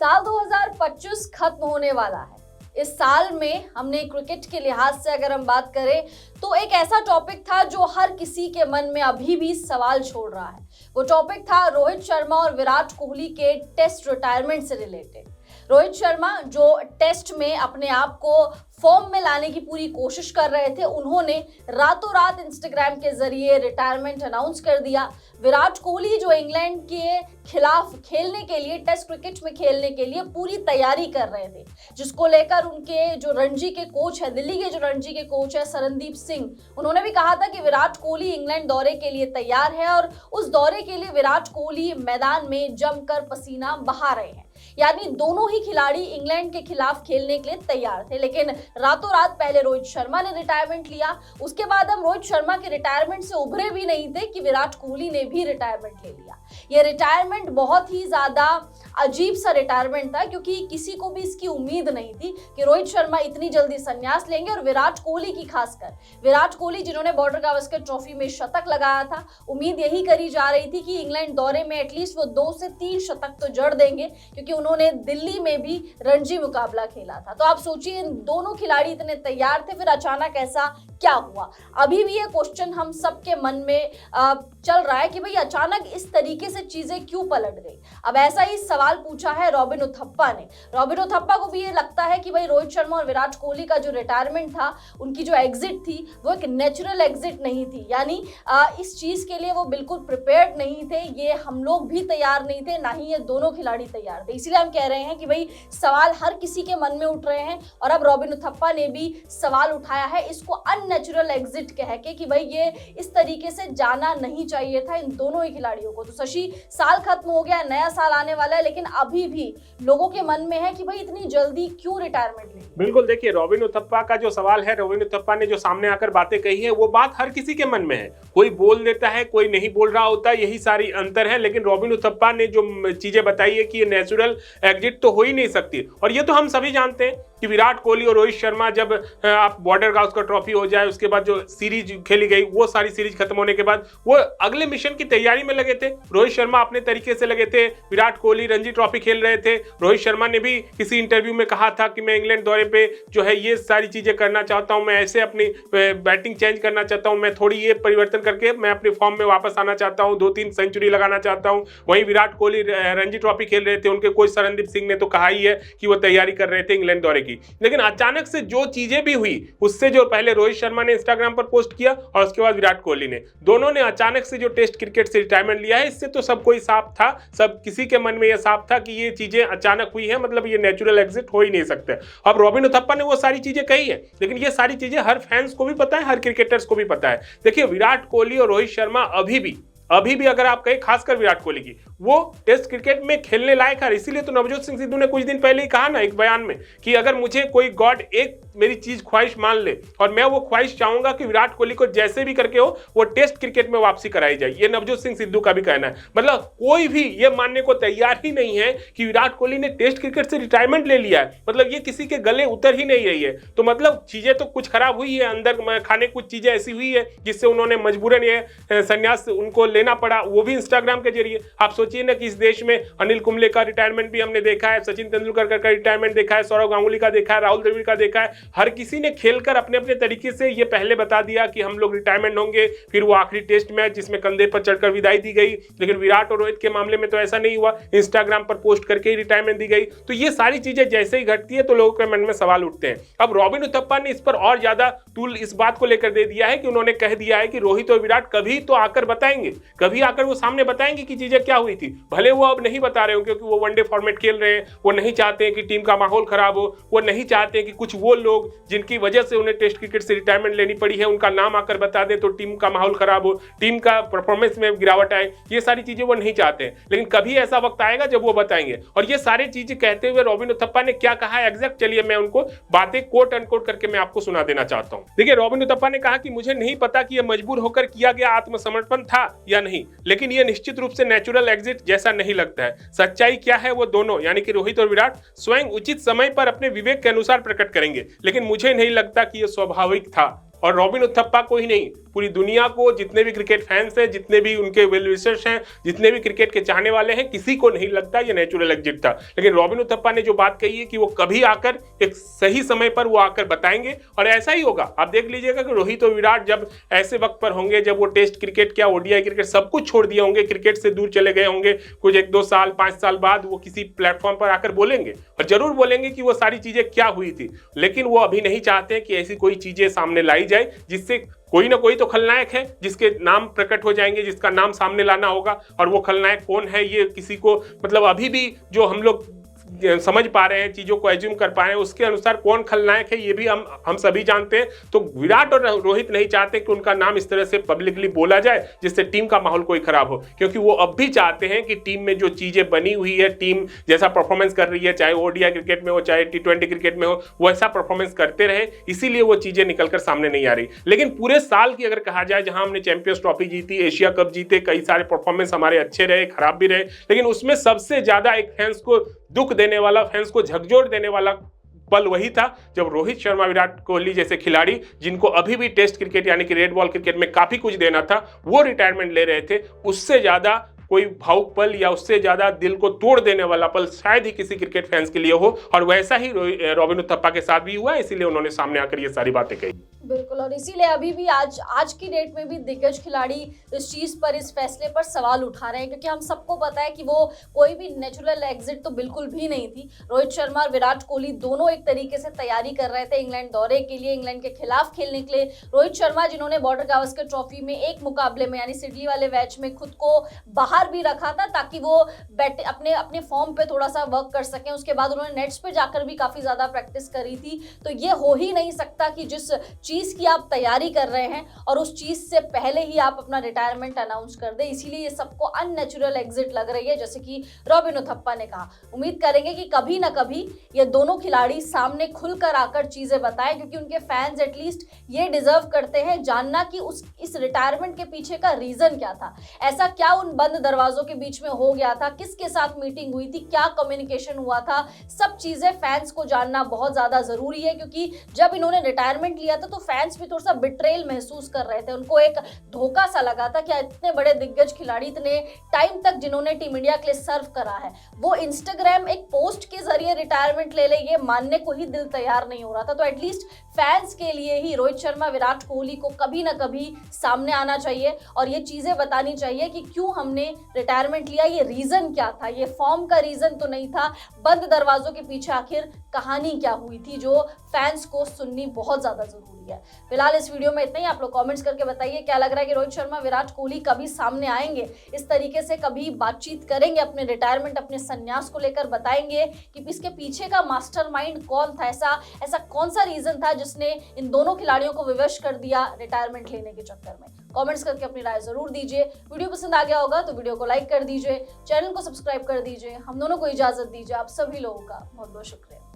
साल 2025 खत्म होने वाला है। इस साल में हमने क्रिकेट के लिहाज से अगर हम बात करें तो एक ऐसा टॉपिक था जो हर किसी के मन में अभी भी सवाल छोड़ रहा है। वो टॉपिक था रोहित शर्मा और विराट कोहली के टेस्ट रिटायरमेंट से रिलेटेड। रोहित शर्मा जो टेस्ट में अपने आप को फॉर्म में लाने की पूरी कोशिश कर रहे थे, उन्होंने रातों रात इंस्टाग्राम के जरिए रिटायरमेंट अनाउंस कर दिया। विराट कोहली जो इंग्लैंड के खिलाफ खेलने के लिए, टेस्ट क्रिकेट में खेलने के लिए पूरी तैयारी कर रहे थे, जिसको लेकर उनके जो रणजी के कोच है, दिल्ली के जो रणजी के कोच है सरनदीप सिंह, उन्होंने भी कहा था कि विराट कोहली इंग्लैंड दौरे के लिए तैयार है और उस दौरे के लिए विराट कोहली मैदान में जमकर पसीना बहा रहे हैं। यानी दोनों ही खिलाड़ी इंग्लैंड के खिलाफ खेलने के लिए तैयार थे। लेकिन रातों रात पहले रोहित शर्मा ने रिटायरमेंट लिया, उसके बाद हम रोहित शर्मा के रिटायरमेंट से उभरे भी नहीं थे कि विराट कोहली ने भी रिटायरमेंट ले लिया। ये रिटायरमेंट बहुत ही ज्यादा अजीब सा रिटायरमेंट था, क्योंकि किसी को भी इसकी उम्मीद नहीं थी कि रोहित शर्मा इतनी जल्दी संन्यास लेंगे। और विराट कोहली की खासकर, विराट कोहली जिन्होंने बॉर्डर गावस्कर ट्रॉफी में शतक लगाया था, उम्मीद यही करी जा रही थी कि इंग्लैंड दौरे में एटलीस्ट वो 2 से 3 शतक तो जड़ देंगे, क्योंकि उन्होंने दिल्ली में भी रणजी मुकाबला खेला था। तो आप सोचिए, इन दोनों खिलाड़ी इतने तैयार थे, फिर अचानक ऐसा क्या हुआ? अभी भी ये क्वेश्चन हम सबके मन में चल रहा है कि भाई अचानक इस तरीके से चीजें क्यों पलट गई। अब ऐसा ही सवाल पूछा है रॉबिन उथप्पा ने। रॉबिन उथप्पा को भी ये लगता है कि भाई रोहित शर्मा और विराट कोहली का जो रिटायरमेंट था, उनकी जो एग्जिट थी, वो एक नेचुरल एग्जिट नहीं थी। यानी इस चीज के लिए वो बिल्कुल प्रिपेयर्ड नहीं थे। ये हम लोग भी तैयार नहीं थे, ना ही ये दोनों खिलाड़ी तैयार थे। इसीलिए हम कह रहे हैं कि भाई सवाल हर किसी के मन में उठ रहे हैं, और अब रॉबिन उथप्पा ने भी सवाल उठाया है इसको अननेचुरल एग्जिट कह के कि भाई ये इस तरीके से जाना नहीं चाहिए था इन दोनों ही खिलाड़ियों को। तो शशि, साल खत्म हो गया, नया साल आने वाला है, लेकिन अभी भी लोगों के मन में है कि भाई इतनी जल्दी क्यों रिटायरमेंट ली? बिल्कुल, देखिए रॉबिन उथप्पा का जो सवाल है, रॉबिन उथप्पा ने जो सामने आकर बातें कही है, वो बात हर किसी के मन में है। कोई बोल देता है, कोई नहीं बोल रहा होता, यही सारी अंतर है। लेकिन रॉबिन उथप्पा ने जो चीजें बताई है कि ये नेचुरल एग्जिट तो हो ही नहीं सकती। और ये तो हम सभी जानते हैं कि विराट कोहली और रोहित शर्मा, जब आप बॉर्डर गावस्कर ट्रॉफी हो जाए, उसके बाद जो सीरीज खेली गई, वो सारी सीरीज खत्म होने के बाद वो अगले मिशन की तैयारी में लगे थे। रोहित शर्मा अपने तरीके से लगे थे, विराट कोहली रणजी ट्रॉफी खेल रहे थे। रोहित शर्मा ने भी किसी इंटरव्यू में कहा था कि मैं इंग्लैंड दौरे पे जो है ये सारी चीजें करना चाहता हूं, मैं ऐसे अपनी बैटिंग चेंज करना चाहता हूं, मैं थोड़ी ये परिवर्तन करके मैं अपने फॉर्म में वापस आना चाहता हूं, 2-3 सेंचुरी लगाना चाहता हूं। वहीं विराट कोहली रणजी ट्रॉफी खेल रहे थे, उनके कोच सरनदीप सिंह ने तो कहा ही है कि वो तैयारी कर रहे थे इंग्लैंड दौरे की। लेकिन अचानक से जो चीजें भी हुई, उससे जो पहले रोहित शर्मा ने इंस्टाग्राम पर पोस्ट किया और उसके बाद विराट कोहली ने, दोनों ने अचानक से जो टेस्ट क्रिकेट से रिटायरमेंट लिया है, इससे तो सब कोई साफ था, सब किसी के मन में यह साफ था कि ये चीजें अचानक हुई है, मतलब ये नेचुरल एग्जिट हो ही नहीं सकते। अब रॉबिन उथप्पा ने वो सारी चीजें कही है, लेकिन ये सारी चीजें हर फैंस को भी पता है, हर क्रिकेटर्स को भी पता है। देखिए, विराट कोहली और रोहित शर्मा अभी भी अगर आप कहें, खासकर विराट कोहली की, वो टेस्ट क्रिकेट में खेलने लायक है। इसीलिए तो नवजोत सिंह सिद्धू ने कुछ दिन पहले ही कहा ना एक बयान में कि अगर मुझे कोई गॉड एक मेरी चीज ख्वाहिश मान ले, और मैं वो ख्वाहिश चाहूंगा कि विराट कोहली को जैसे भी करके हो वो टेस्ट क्रिकेट में वापसी कराई जाए। ये नवजोत सिंह सिद्धू का भी कहना है। मतलब कोई भी ये मानने को तैयार ही नहीं है कि विराट कोहली ने टेस्ट क्रिकेट से रिटायरमेंट ले लिया है। मतलब ये किसी के गले उतर ही नहीं रही है। तो मतलब चीजें तो कुछ खराब हुई है, अंदर खाने कुछ चीजें ऐसी हुई है जिससे उन्होंने मजबूरन ये संन्यास उनको लेना पड़ा, वो भी इंस्टाग्राम के जरिए। आप सोचिए ना कि इस देश में अनिल कुंबले का रिटायरमेंट भी हमने देखा है, सचिन तेंदुलकर का रिटायरमेंट देखा है, सौरव गांगुली का देखा है, राहुल द्रविड़ का देखा है। हर किसी ने खेलकर अपने अपने तरीके से ये पहले बता दिया कि हम लोग रिटायरमेंट होंगे। फिर वो आखिरी टेस्ट मैच जिसमें कंधे पर चढ़कर विदाई दी गई। लेकिन विराट और रोहित के मामले में तो ऐसा नहीं हुआ, इंस्टाग्राम पर पोस्ट करके ही रिटायरमेंट दी गई। तो ये सारी चीजें जैसे ही घटती है तो लोगों के मन में सवाल उठते हैं। अब रॉबिन उथप्पा ने इस पर और ज्यादा तूल इस बात को लेकर दे दिया है कि उन्होंने कह दिया है कि रोहित और विराट कभी तो आकर बताएंगे, कभी आकर वो सामने बताएंगे कि चीजें क्या हुई थी। भले वो अब नहीं बता रहे हो क्योंकि वो वनडे फॉर्मेट खेल रहे हैं, वो नहीं चाहते हैं कि टीम का माहौल खराब हो, वो नहीं चाहते हैं कि कुछ वो लोग जिनकी वजह से उन्हें टेस्ट क्रिकेट से रिटायरमेंट लेनी पड़ी है उनका नाम आकर बता दें तो टीम का माहौल खराब हो, टीम का परफॉर्मेंस में गिरावट आए। ये सारी चीजें वो नहीं चाहते हैं। लेकिन कभी ऐसा वक्त आएगा जब वो बताएंगे। और ये सारी चीजें कहते हुए रॉबिन उथप्पा ने क्या कहा है एग्जैक्ट, चलिए मैं उनको बातें कोट अनकोट करके मैं आपको सुना देना चाहता हूं। देखिए, रॉबिन उथप्पा ने कहा कि मुझे नहीं पता कि यह मजबूर होकर किया गया आत्मसमर्पण था या नहीं, लेकिन यह निश्चित रूप से नेचुरल एग्जिट जैसा नहीं लगता है। सच्चाई क्या है वो दोनों यानी कि रोहित और विराट स्वयं उचित समय पर अपने विवेक के अनुसार प्रकट करेंगे, लेकिन मुझे नहीं लगता कि यह स्वाभाविक था। और रॉबिन उथप्पा को ही नहीं, पूरी दुनिया को, जितने भी क्रिकेट फैंस हैं, जितने भी उनके वेल विशर्स हैं, जितने भी क्रिकेट के चाहने वाले हैं, किसी को नहीं लगता ये नेचुरल एग्जिट था। लेकिन रॉबिन उथप्पा ने जो बात कही है कि वो कभी आकर एक सही समय पर वो आकर बताएंगे, और ऐसा ही होगा। आप देख लीजिएगा कि रोहित और विराट जब ऐसे वक्त पर होंगे जब वो टेस्ट क्रिकेट क्या ओडीआई क्रिकेट सब कुछ छोड़ दिए होंगे, क्रिकेट से दूर चले गए होंगे, कुछ 1-2 साल 5 साल बाद वो किसी प्लेटफॉर्म पर आकर बोलेंगे, और जरूर बोलेंगे कि वो सारी चीजें क्या हुई थी। लेकिन वो अभी नहीं चाहते कि ऐसी कोई चीजें सामने लाई जाए जिससे कोई ना कोई तो खलनायक है जिसके नाम प्रकट हो जाएंगे, जिसका नाम सामने लाना होगा। और वो खलनायक कौन है ये किसी को, मतलब अभी भी जो हम लोग समझ पा रहे हैं, चीजों को एज्यूम कर पा रहे हैं, उसके अनुसार कौन खलनायक है ये भी हम सभी जानते हैं। तो विराट और रोहित नहीं चाहते कि उनका नाम इस तरह से पब्लिकली बोला जाए जिससे टीम का माहौल कोई खराब हो, क्योंकि वो अब भी चाहते हैं कि टीम में जो चीजें बनी हुई है, टीम जैसा परफॉर्मेंस कर रही है, चाहे ओडीआई क्रिकेट में हो चाहे T20 क्रिकेट में हो, वो ऐसा परफॉर्मेंस करते रहे। इसीलिए वो चीजें निकलकर सामने नहीं आ रही। लेकिन पूरे साल की अगर कहा जाए, जहां हमने चैंपियंस ट्रॉफी जीती, एशिया कप जीते, कई सारे परफॉर्मेंस हमारे अच्छे रहे, खराब भी रहे, लेकिन उसमें सबसे ज्यादा एक फैंस को दुख देने वाला, फैंस को झकझोर देने वाला पल वही था जब रोहित शर्मा, विराट कोहली जैसे खिलाड़ी, जिनको अभी भी टेस्ट क्रिकेट यानी कि रेड बॉल क्रिकेट में काफी कुछ देना था, वो रिटायरमेंट ले रहे थे। उससे ज्यादा कोई भावुक पल या उससे ज्यादा दिल को तोड़ देने वाला पल शायद ही किसी क्रिकेट फैंस के लिए हो, और वैसा ही रॉबिन उथप्पा के साथ भी हुआ। इसीलिए उन्होंने सामने आकर ये सारी बातें कही। बिल्कुल, और इसीलिए अभी भी आज की डेट में भी दिग्गज खिलाड़ी इस चीज पर, इस फैसले पर सवाल उठा रहे हैं, क्योंकि हम सबको पता है कि वो कोई भी नेचुरल एग्जिट तो बिल्कुल भी नहीं थी। रोहित शर्मा और विराट कोहली दोनों एक तरीके से तैयारी कर रहे थे इंग्लैंड दौरे के लिए, इंग्लैंड के खिलाफ खेलने के लिए। रोहित शर्मा जिन्होंने बॉर्डर गावस्कर ट्रॉफी में एक मुकाबले में यानी सिडनी वाले मैच में खुद को बाहर भी रखा था ताकि वो अपने फॉर्म पे थोड़ा सा वर्क कर सकें। उसके बाद उन्होंने नेट्स पे जाकर भी काफी ज्यादा प्रैक्टिस करी थी। तो ये हो ही नहीं सकता कि जिस चीज की आप तैयारी कर रहे हैं और उस चीज से पहले ही आप अपना रिटायरमेंट अनाउंस कर दे। इसीलिए ये सबको अननेचुरल एग्जिट लग रही है, जैसे कि रॉबिन उथप्पा ने कहा। उम्मीद करेंगे कि कभी ना कभी ये दोनों खिलाड़ी सामने खुलकर आकर चीजें बताएं, क्योंकि उनके फैंस एटलीस्ट ये डिजर्व करते हैं जानना कि इस रिटायरमेंट के पीछे का रीजन क्या था। ऐसा क्या उन बंद दरवाजों के बीच में हो गया था, किसके साथ मीटिंग हुई थी, क्या कम्युनिकेशन हुआ था, सब चीजें फैंस को जानना बहुत ज्यादा जरूरी है। क्योंकि जब इन्होंने रिटायरमेंट लिया था तो फैंस भी थोड़ा सा बिट्रेल महसूस कर रहे थे, उनको एक धोखा सा लगा था कि इतने बड़े दिग्गज खिलाड़ी इतने टाइम तक जिन्होंने टीम इंडिया के लिए सर्व करा है, वो इंस्टाग्राम एक पोस्ट के जरिए रिटायरमेंट ले ले, ये मानने को ही दिल तैयार नहीं हो रहा था। तो एटलीस्ट फैंस के लिए ही रोहित शर्मा, विराट कोहली को कभी ना कभी सामने आना चाहिए और ये चीजें बतानी चाहिए कि क्यों हमने रिटायरमेंट लिया, ये रीजन क्या था, ये फॉर्म का रीजन तो नहीं था, बंद दरवाजों के पीछे आखिर कहानी क्या हुई थी, जो फैंस को सुननी बहुत ज्यादा जरूरी है। फिलहाल इस वीडियो में इतना ही। आप लोग कमेंट्स करके बताइए क्या लग रहा है कि रोहित शर्मा, विराट कोहली कभी सामने आएंगे, इस तरीके से कभी बातचीत करेंगे, अपने रिटायरमेंट, अपने संन्यास को लेकर बताएंगे कि इसके पीछे का मास्टरमाइंड कौन था, ऐसा कौन सा रीजन था जिसने इन दोनों खिलाड़ियों को विवश कर दिया रिटायरमेंट लेने के चक्कर में। कमेंट्स करके अपनी राय जरूर दीजिए। वीडियो पसंद आ गया होगा तो वीडियो को लाइक कर दीजिए, चैनल को सब्सक्राइब कर दीजिए। हम दोनों को इजाजत दीजिए। आप सभी लोगों का बहुत बहुत शुक्रिया।